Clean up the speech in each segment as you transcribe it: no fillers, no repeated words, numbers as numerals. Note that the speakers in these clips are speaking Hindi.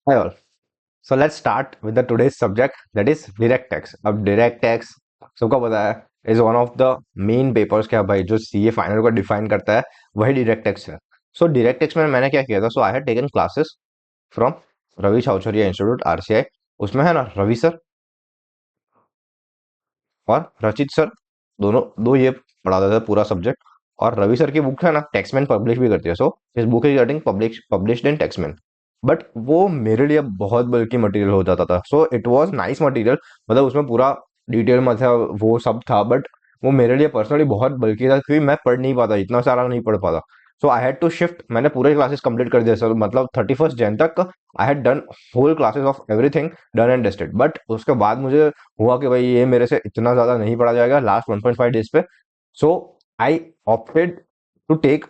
Hi all. So let's start with the today's subject that is direct tax. अब direct tax सबको पता है is one of the main papers क्या भाई जो सीए फाइनल को डिफाइन करता है वही direct tax है. So direct tax में मैंने क्या किया था so I had taken classes from Ravi Chhawchharia institute RCI. उसमें है ना रवि सर और रचित सर दोनों दो ये पढ़ाते थे पूरा सब्जेक्ट. और रवि सर की बुक है ना टेक्समैन पब्लिश भी करती है. सो इस book is getting published in Taxmann. But वो मेरे लिए बहुत बल्कि मटेरियल हो जाता था. So it was nice material. मतलब उसमें पूरा डिटेल में था वो सब था. बट वो मेरे लिए पर्सनली बहुत बल्कि था क्योंकि मैं पढ़ नहीं पाता, इतना सारा नहीं पढ़ पाता. सो आई हैड टू शिफ्ट. मैंने पूरे क्लासेस कंप्लीट कर दिया सर. मतलब 31 जन तक I had done whole classes of everything done and dusted. But उसके बाद मुझे हुआ कि भाई ये मेरे से इतना ज्यादा नहीं पढ़ा जाएगा लास्ट 1.5 डेज पे. So I opted to take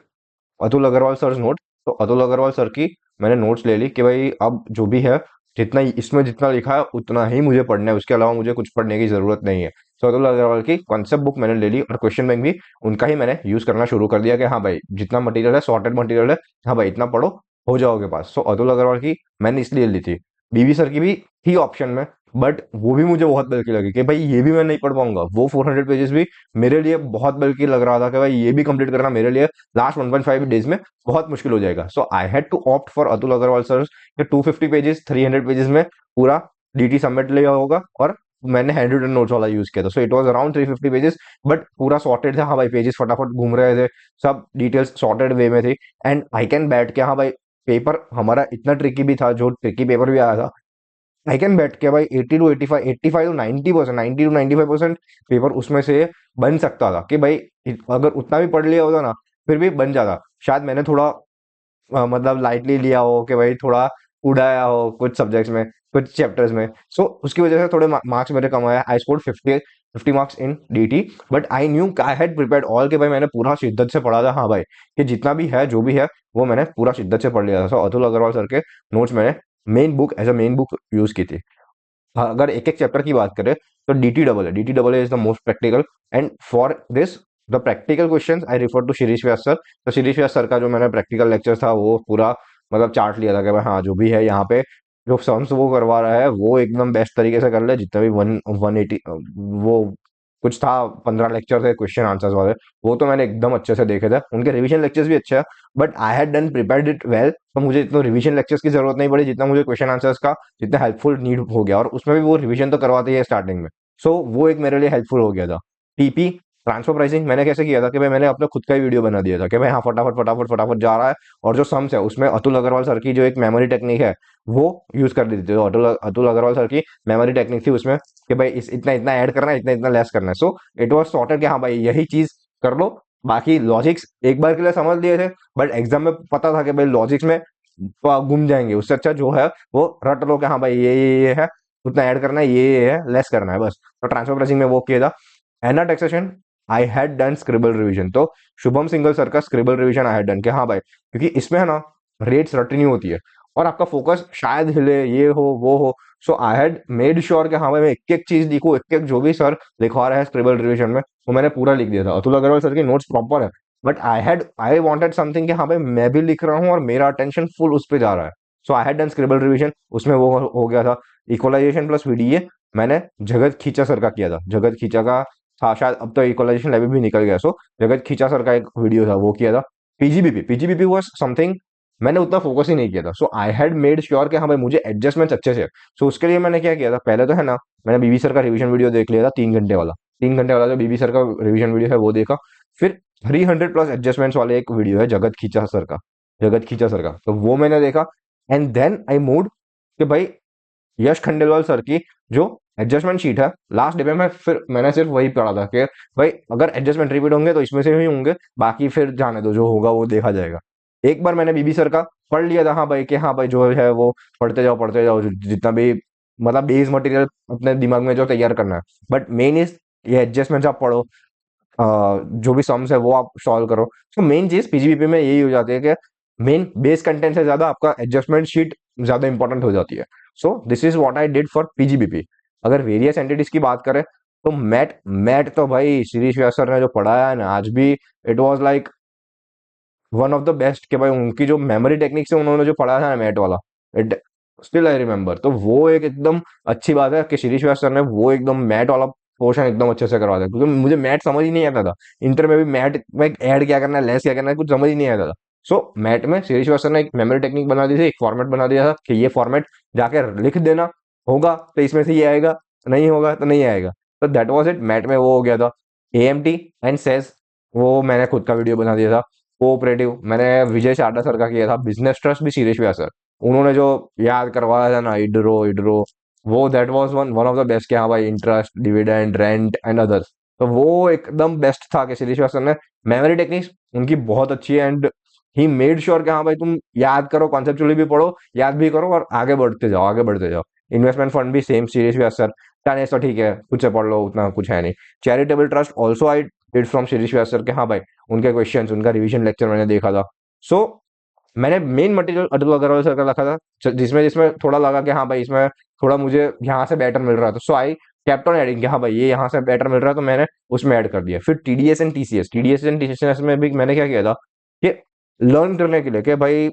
Atul Agarwal sir note. तो अतुल अग्रवाल सर की मैंने नोट्स ले ली कि भाई अब जो भी है जितना इसमें जितना लिखा है उतना ही मुझे पढ़ना है, उसके अलावा मुझे कुछ पढ़ने की जरूरत नहीं है. तो अतुल अग्रवाल की कॉन्सेप्ट बुक मैंने ले ली और क्वेश्चन बैंक भी उनका ही मैंने यूज करना शुरू कर दिया कि हाँ भाई जितना मटेरियल है सॉर्टेड मटेरियल है, हाँ भाई इतना पढ़ो हो जाओगे पास. सो अतुल अग्रवाल की मैंने इसलिए ली थी. बीवी सर की भी थी ऑप्शन में. बट वो भी मुझे बहुत बल्कि लगी कि भाई ये भी मैं नहीं पढ़ पाऊंगा. वो 400 पेजेस भी मेरे लिए बहुत बल्कि लग रहा था कि भाई ये भी कंप्लीट करना मेरे लिए लास्ट 1.5 डेज में बहुत मुश्किल हो जाएगा. So I had to opt for Atul Agarwal sir के 250 पेजेस 300 पेजेस में पूरा डीटी सबमिट लिया होगा. और मैंने हैंड रिटन नोट्स वाला यूज किया था. So it was around 350 pages. But पूरा सॉर्टेड था. हाँ भाई पेजेस फटाफट घूम रहे थे, सब डिटेल्स सॉर्टेड वे में थी. एंड आई कैन बैठ के हाँ भाई पेपर हमारा इतना ट्रिकी भी था, जो ट्रिकी पेपर भी आया था आई कैन बेट के भाई 80 टू 85 टू 90% पेपर उसमें से बन सकता था. कि भाई अगर उतना भी पढ़ लिया होता ना फिर भी बन जाता. शायद मैंने थोड़ा मतलब लाइटली लिया हो कि भाई थोड़ा उड़ाया हो कुछ सब्जेक्ट्स में, कुछ चैप्टर्स में. सो उसकी वजह से थोड़े मार्क्स मेरे कम आए. I scored 50 marks in DT. But I knew I had prepared all के भाई मैंने पूरा शिद्दत से पढ़ा था. हाँ भाई कि जितना भी है जो भी है वो मैंने पूरा शिद्दत से पढ़ लिया था. सो अतुल अग्रवाल सर के नोट्स मैंने main book as a main book use की थी. हाँ, अगर एक एक चैप्टर की बात करें तो D T double is the most practical. And for this the practical questions I refer to Shirish Vyas sir. तो शिरीष व्यास सर का जो मैंने प्रैक्टिकल लेक्चर था वो पूरा मतलब चार्ट लिया था कि भाई हाँ जो भी है यहाँ पे जो सम्स वो करवा रहा है वो एकदम बेस्ट तरीके से कर ले. जितना भी 180 वो कुछ था 15 लेक्चर थे क्वेश्चन आंसर्स वाले, वो तो मैंने एकदम अच्छे से देखे थे. उनके रिवीजन लेक्चर्स भी अच्छे हैं. But I had done prepared it well. तो मुझे इतना रिवीजन लेक्चर्स की जरूरत नहीं पड़ी जितना मुझे क्वेश्चन आंसर्स का जितना हेल्पफुल नीड हो गया. और उसमें भी वो रिवीजन तो करवाते ही है स्टार्टिंग में. सो वो एक मेरे लिए हेल्पफुल हो गया था. टीपी ट्रांसफर प्राइसिंग मैंने कैसे किया था कि भाई मैंने अपना खुद का ही वीडियो बना दिया था कि भाई हाँ फटाफट फटाफट फटाफट जा रहा है. और जो सम्स है उसमें अतुल अग्रवाल सर की जो एक मेमोरी टेक्निक है वो यूज कर दी थी. तो अतुल अग्रवाल सर की मेमोरी टेक्निक थी उसमें कि भाई इस इतना इतना ऐड करना है, इतना इतना लेस करना है. सो इट वाज सॉर्टेड कि हाँ भाई यही चीज कर लो. बाकी लॉजिक्स एक बार के लिए समझ लिए थे. बट एग्जाम में पता था कि भाई लॉजिक्स में तो आप घूम जाएंगे. उससे अच्छा जो है वो रट लो कि हाँ भाई ये है, उतना ऐड करना है, ये है लेस करना है बस. तो ट्रांसफर प्राइसिंग में वो किया था. एना taxation I had done scribble revision. तो शुभम सिंगल सर का scribble revision I had done कि हाँ भाई क्योंकि इसमें है ना रेट्स रटनी होती है और आपका फोकस शायद हिले ये हो वो हो. सो आई हैड मेड श्योर कि हाँ भाई मैं एक एक चीज लिखूं, एक एक जो भी सर लिखवा रहे हैं स्क्रिबल रिवीजन में वो मैंने पूरा लिख दिया था. अतुल अग्रवाल सर की नोट्स प्रॉपर है. बट आई वांटेड समथिंग कि हाँ भाई मैं भी लिख रहा हूँ और मेरा अटेंशन फुल उस पर जा रहा है. So I had done scribble revision. उसमें वो हो गया था. इक्वलाइजेशन प्लस वीडीए मैंने जगत खींचा सर का किया था. जगत खींचा का था शायद अब तो इक्वलाइजेशन लेवल भी निकल गया. सो जगत खींचा सर का एक वीडियो था वो किया था. पीजीबीपी वाज समथिंग मैंने उतना फोकस ही नहीं किया था. सो आई हैड मेड श्योर कि हाँ भाई मुझे एडजस्टमेंट्स अच्छे से. सो उसके लिए मैंने क्या किया था पहले तो है ना मैंने बीबी सर का रिवीजन वीडियो देख लिया था 3 घंटे वाला. 3 घंटे वाला जो बीबी सर का रिवीजन वीडियो है वो देखा. फिर 300 प्लस एडजस्टमेंट्स वाले एक वीडियो है जगत खींचा सर का तो वो मैंने देखा. एंड देन आई मूड कि भाई यश खंडेलवाल सर की जो एडजस्टमेंट शीट है लास्ट डे पे मैंने सिर्फ वही पढ़ा था कि भाई अगर एडजस्टमेंट रिपीट होंगे तो इसमें से ही होंगे, बाकी फिर जाने दो जो होगा वो देखा जाएगा. एक बार मैंने बीबी सर का पढ़ लिया था. हाँ भाई जो है वो पढ़ते जाओ जितना भी मतलब बेस मटेरियल अपने दिमाग में जो तैयार करना है. बट मेन इज ये एडजस्टमेंट आप पढ़ो, जो भी सम्स है वो आप सॉल्व करो. तो मेन चीज पीजीबीपी में यही हो जाती है कि मेन बेस कंटेंट से ज्यादा आपका एडजस्टमेंट शीट ज्यादा इंपॉर्टेंट हो जाती है. So this is what I did for PGBP. अगर वेरियस एंटिटीज की बात करें तो मैट मैट तो भाई शिरीष व्यास सर ने जो पढ़ाया है ना आज भी it was like one of the best. कि भाई उनकी जो मेमोरी टेक्निक से उन्होंने जो पढ़ाया था ना मैट वाला, स्टिल आई रिमेम्बर। तो वो एक एकदम अच्छी बात है कि शिरीष व्यास सर ने वो एकदम मैथ वाला पोर्शन एकदम अच्छे से करवा दिया, क्योंकि मुझे मैथ समझ ही नहीं आता था। इंटर में भी मैथ में ऐड क्या करना है, लेस क्या करना है, कुछ समझ ही नहीं आता था। सो मैथ में शिरीष व्यास सर ने एक मेमोरी टेक्निक बना दी थी, एक फॉर्मेट बना दिया था कि ये फॉर्मेट जाके लिख देना, होगा तो इसमें से ये आएगा, नहीं होगा तो नहीं आएगा। तो दैट वाज इट। मैथ में वो हो गया था। एएमटी एंड सेस, वो मैंने खुद का वीडियो बना दिया था। कोऑपरेटिव मैंने विजय शारदा सर का किया था। बिजनेस ट्रस्ट भी शिरीष व्यास सर, उन्होंने जो याद करवाया था ना, इडरो इडरो, वो that was one one of the best. कि हाँ भाई, interest, dividend, rent and others, तो वो एकदम बेस्ट था। कि शिरीष सर ने मेमोरी टेक्निक्स उनकी बहुत अच्छी है, एंड ही मेड श्योर कि हाँ भाई तुम याद करो, कॉन्सेप्चुअली भी पढ़ो, याद भी करो, और आगे बढ़ते जाओ, आगे बढ़ते जाओ। इन्वेस्टमेंट फंड भी same Shirish Vyas sir. Finance तो ठीक है, खुद से पढ़ लो, उतना कुछ है नहीं। Charitable trust also I did from Shirish Vyas sir. के हाँ भाई, उनके क्वेश्चंस, उनका रिवीजन लेक्चर मैंने देखा था। सो मैंने main material Atul Agarwal sir का रखा था, जिसमें जिसमें थोड़ा लगा कि हाँ भाई इसमें थोड़ा मुझे यहाँ से बेटर मिल रहा था। सो आई केप्ट ऑन एडिंग कि हाँ भाई ये यहाँ से बेटर मिल रहा है, तो मैंने उसमें ऐड कर दिया। फिर TDS and TCS, TDS and TCS में भी मैंने क्या किया था कि लर्न करने के लिए, कि भाई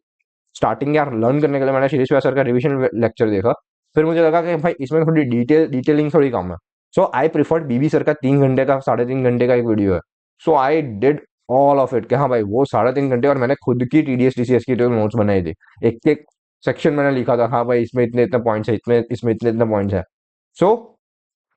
स्टार्टिंग यार लर्न करने के लिए मैंने शिरीष व्यास सर का रिवीजन लेक्चर देखा। फिर मुझे लगा कि भाई इसमें थोड़ी डिटेलिंग थोड़ी कम है। सो आई प्रिफर्ड बीबी सर का 3 घंटे का, 3.5 घंटे का एक वीडियो है। So I did all of it. कि हाँ भाई वो 3.5 घंटे, और मैंने खुद की टीडीएस टीसीएस की जो नोट्स बनाई थी, एक एक सेक्शन मैंने लिखा था। हाँ भाई इसमें इतने इतने पॉइंट्स है, इसमें इतने इतने पॉइंट्स है। सो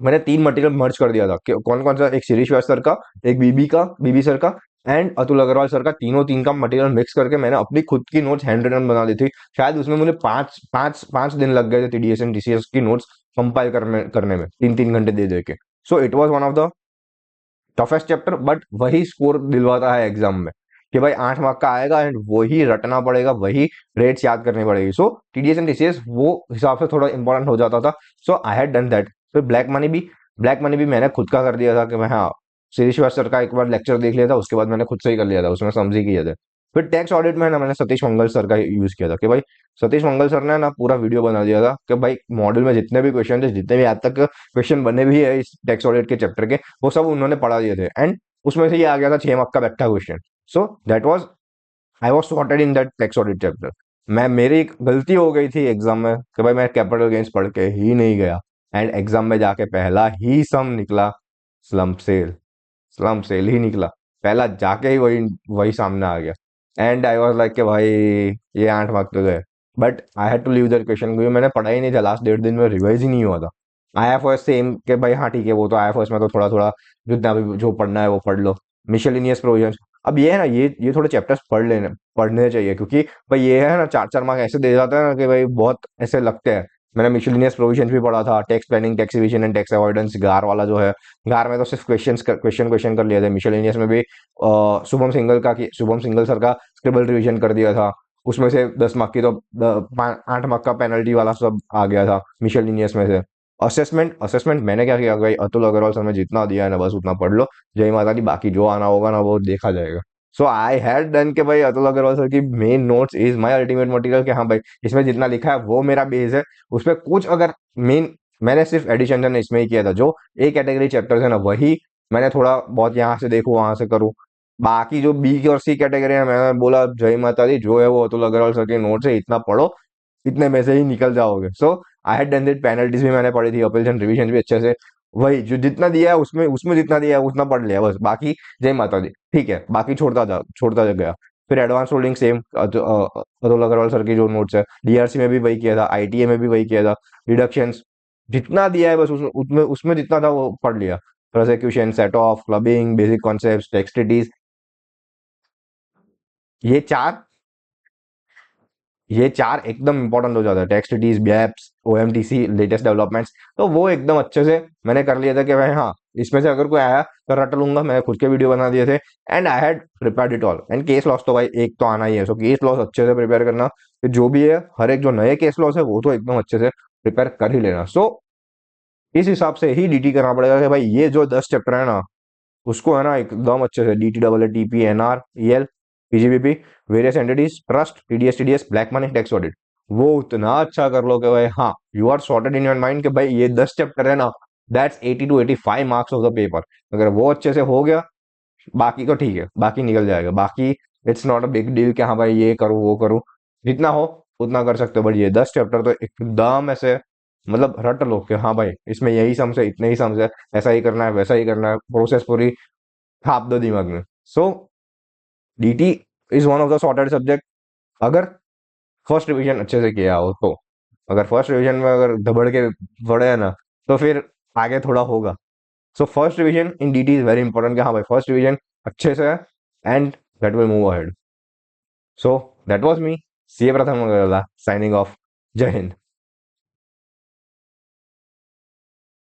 मैंने 3 मटेरियल मर्ज कर दिया था कि कौन कौन सा, एक शिरीष व्यास सर का, एक बीबी सर का, एंड अतुल अग्रवाल सर का, तीनों तीन का मटेरियल मिक्स करके मैंने अपनी खुद की नोट्स हैंड रिटन बना दी थी। शायद उसमें मुझे पांच दिन लग गए थे टीडीएस एंड टीसीएस की नोट्स कंपाइल करने में, 3-3 घंटे दे दे के। So it was one of the toughest chapter, but वही स्कोर दिलवाता है एग्जाम में, कि भाई 8 मार्क का आएगा, एंड वही रटना पड़ेगा, वही रेट्स याद करनी पड़ेगी। सो टीडीएस एंड टीसीएस वो हिसाब से थोड़ा इंपॉर्टेंट हो जाता था। सो आई हैड डन दैट। फिर ब्लैक मनी भी मैंने खुद का कर दिया था। कि मैं, हाँ, श्री सर का एक बार लेक्चर देख लिया था, उसके बाद मैंने खुद से ही कर लिया था, उसमें समझी किए थे। फिर टैक्स ऑडिट में ना मैंने सतीश मंगल सर का यूज किया था। कि भाई सतीश मंगल सर ने ना पूरा वीडियो बना दिया था कि भाई मॉडल में जितने भी क्वेश्चन थे, जितने भी आज तक क्वेश्चन बने भी है इस टैक्स ऑडिट के चैप्टर के, वो सब उन्होंने पढ़ा दिए थे। एंड उसमें से ये आ गया था 6 मार्क का बैठा question. So that was, I was sorted in that tax audit chapter. मैं, मेरी एक गलती हो गई थी एग्जाम में कि भाई मैं कैपिटल गेन्स पढ़ के ही नहीं गया, एंड एग्जाम में जाके पहला ही सम निकला, स्लम्प सेल। स्लम्प सेल ही निकला पहला, जाके ही वही वही सामने आ गया। एंड आई वाज लाइक कि भाई ये 8 मार्क तो गए। But I had to leave that question, क्योंकि मैंने पढ़ा ही नहीं था, लास्ट 1.5 दिन में रिवाइज ही नहीं हुआ था। आईएफएस सेम के भाई, हाँ ठीक है, वो तो आईएफएस में तो थोड़ा थोड़ा जितना भी जो पढ़ना है वो पढ़ लो। मिशेलिनियस प्रोविजन, अब ये है ना, ये थोड़े चैप्टर्स पढ़ने चाहिए, क्योंकि भाई ये है ना, 4-4 मार्क ऐसे दे जाता है ना कि भाई बहुत ऐसे लगते हैं। मैंने मिशेलिनियस प्रोविजन भी पढ़ा था, tax planning, tax evasion and tax avoidance, गार वाला जो है। गार में तो सिर्फ क्वेश्चन कर लिए थे। मिशेलिनियस में भी शुभम सिंगल सर का स्क्रिबल रिवीजन कर दिया था। उसमें से 10 मार्क की तो 8 मार्क का पेनल्टी वाला सब आ गया था मिशेलिनियस में से। असेसमेंट मैंने क्या किया भाई, अतुल अग्रवाल सर ने जितना दिया है ना, बस उतना पढ़ लो, जय माता दी, बाकी जो आना होगा ना वो देखा जाएगा। सो आई हैड डन के भाई, अतुल अग्रवाल सर की main notes is my ultimate material. कि हाँ भाई इसमें जितना लिखा है वो मेरा बेस है। उसमें कुछ अगर मेन, मैंने सिर्फ एडिशन इसमें ही किया था, जो ए कैटेगरी चैप्टर है ना, वही मैंने थोड़ा बहुत यहाँ से देखूँ वहां से करूँ। बाकी जो बी की और सी कैटेगरी है, मैंने बोला जय माता दी, जो है वो अतुल अग्रवाल सर के नोट से इतना पढ़ो, इतने में से ही निकल जाओगे। So I had done that. Penalties भी मैंने पढ़ी थी, अपील्स एंड रिवीजन भी अच्छे से, वही जो जितना दिया है उसमें उसमें जितना दिया है उतना पढ़ लिया बस, बाकी जय माता दी, ठीक है, बाकी छोड़ता जा गया। फिर advance holding same, Atul Agarwal sir की जो नोट्स है, डीआरसी में भी वही किया था, आईटीए में भी वही किया था। डिडक्शंस जितना दिया है बस उसमें उसमें जितना था वो पढ़ लिया। Prosecution, set off, clubbing, basic concept, tax treaties, ये चार ये चार एकदम इंपॉर्टेंट हो जाता है। Tax treaties, BEPS, OMTC, latest developments, तो वो एकदम अच्छे से मैंने कर लिया था। कि भाई हाँ, इसमें से अगर कोई आया तो रट लूंगा। मैंने खुद के वीडियो बना दिए थे, and I had prepared it all. And case laws तो भाई एक तो आना ही है। सो केस लॉस अच्छे से प्रिपेयर करना, कि जो भी है, हर एक जो नए केस लॉस है वो तो एकदम अच्छे से प्रिपेयर कर ही लेना। सो इस हिसाब से ही डीटी करना पड़ेगा। कि भाई ये जो 10 चैप्टर है ना, उसको है ना एकदम अच्छे से, D T double A, T P, N R, E L, PGBP, various entities, trust, TDS, TDS, black money, tax audit, वो उतना अच्छा कर लो कि भाई हाँ, you are sorted in your mind. कि भाई ये 10 चैप्टर है ना, that's 80 to 85 marks of the paper. अगर वो अच्छे से हो गया, बाकी तो ठीक है, बाकी निकल जाएगा। बाकी it's not a big deal कि हाँ भाई ये करूँ वो करूँ, जितना हो उतना कर सकते हो, बट ये 10 चैप्टर तो एकदम ऐसे मतलब रट लो कि हाँ भाई इसमें यही सम्स है, इतने ही सम्स है, ऐसा ही करना है, वैसा ही करना है, प्रोसेस पूरी छाप दो दिमाग में। So DT is one of the sorted subject, अगर फर्स्ट रिवीजन अच्छे से किया हो तो। अगर फर्स्ट रिवीजन में अगर दबड़ के पड़े हैं ना, तो फिर आगे थोड़ा होगा। So first revision in DT is very important कि हाँ भाई फर्स्ट रिवीजन अच्छे से है, and that will move ahead. So that was me, C A Pratham Agarwala signing off. जय हिंद।